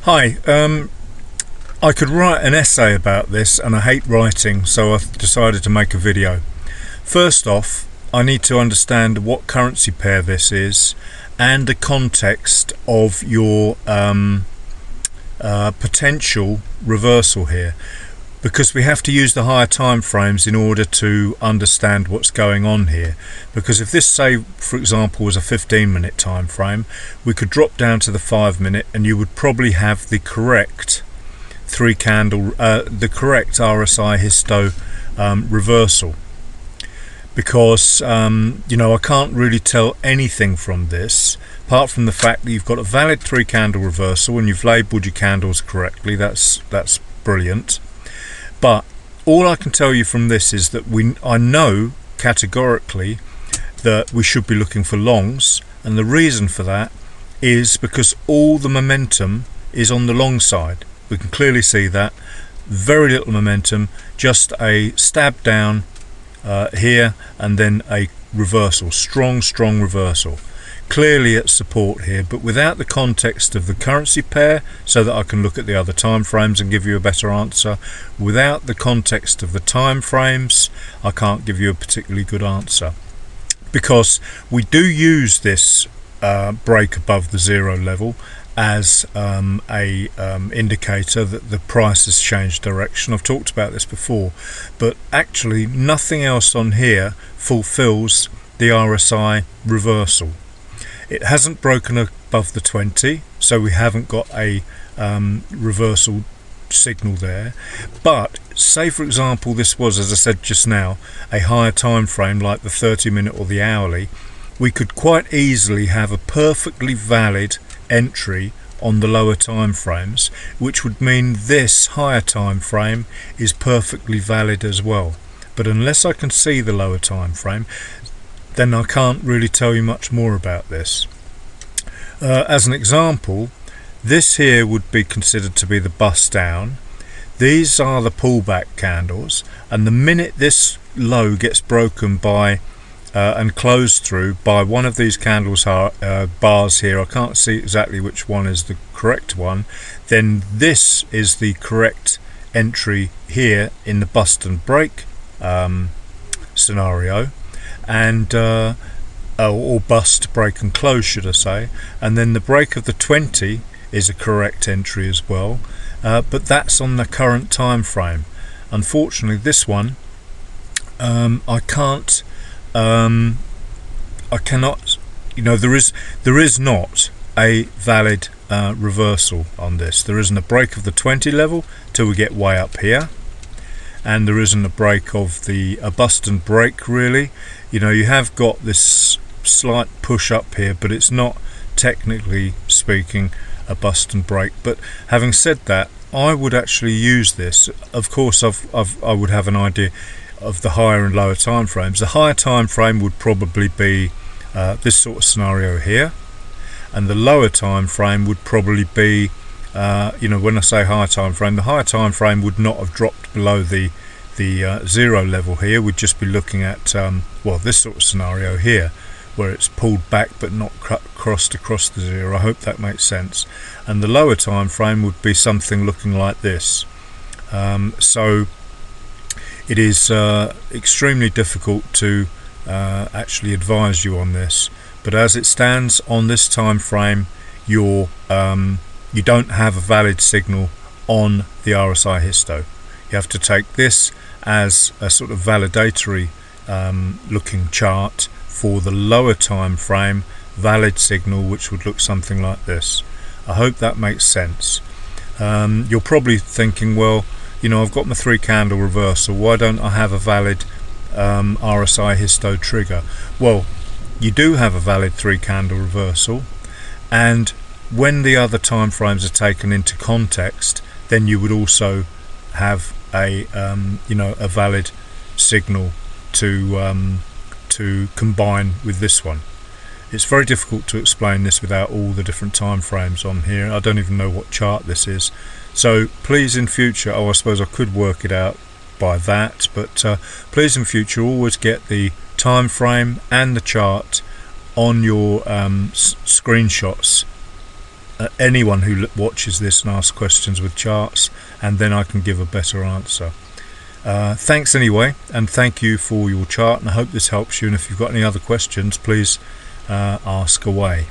Hi, I could write an essay about this and I hate writing, so I've decided to make a video. First off, I need to understand what currency pair this is and the context of your potential reversal here, because we have to use the higher time frames in order to understand what's going on here. Because if this, say for example, was a 15-minute time frame, we could drop down to the 5-minute and you would probably have the correct the correct RsiHisto reversal, because I can't really tell anything from this apart from the fact that you've got a valid 3-candle reversal and you've labelled your candles correctly. That's brilliant. But all I can tell you from this is that I know categorically that we should be looking for longs, and the reason for that is because all the momentum is on the long side. We can clearly see that. Very little momentum, just a stab down here and then a reversal, strong reversal. Clearly at support here, but without the context of the currency pair so that I can look at the other time frames and give you a better answer, without the context of the time frames, I can't give you a particularly good answer, because we do use this break above the zero level as a indicator that the price has changed direction. I've talked about this before, but actually nothing else on here fulfills the RSI reversal. It hasn't broken above the 20, so we haven't got a reversal signal there. But say for example this was, as I said just now, a higher time frame like the 30-minute or the hourly, we could quite easily have a perfectly valid entry on the lower time frames, which would mean this higher time frame is perfectly valid as well. But unless I can see the lower time frame, then I can't really tell you much more about this. As an example, this here would be considered to be the bust down. These are the pullback candles, and the minute this low gets broken by and closed through by one of these candles bars here, I can't see exactly which one is the correct one, then this is the correct entry here in the bust and break scenario, and or bust, break and close should I say, and then the break of the 20 is a correct entry as well, but that's on the current time frame. Unfortunately this one I cannot, there is not a valid reversal on this. There isn't a break of the 20 level till we get way up here, and there isn't a break of the bust and break really. You have got this slight push up here, but it's not technically speaking a bust and break. But having said that, I would actually use this. Of course I would have an idea of the higher and lower time frames. The higher time frame would probably be this sort of scenario here, and the lower time frame would probably be when I say higher time frame, the higher time frame would not have dropped below the zero level here. We'd just be looking at this sort of scenario here, where it's pulled back but not crossed across the zero. I hope that makes sense. And the lower time frame would be something looking like this. So it is extremely difficult to actually advise you on this, but as it stands on this time frame, you don't have a valid signal on the RsiHisto. You have to take this as a sort of validatory looking chart for the lower time frame valid signal, which would look something like this. I hope that makes sense. You're probably thinking, well, I've got my 3-candle reversal, why don't I have a valid RsiHisto trigger? Well, you do have a valid 3-candle reversal, and when the other time frames are taken into context, then you would also have a valid signal to combine with this one. It's very difficult to explain this without all the different time frames on here. I don't even know what chart this is, so please in future, I suppose I could work it out by that, but please in future always get the time frame and the chart on your screenshots anyone who watches this and asks questions with charts, and then I can give a better answer. Thanks anyway, and thank you for your chart, and I hope this helps you, and if you've got any other questions, please ask away.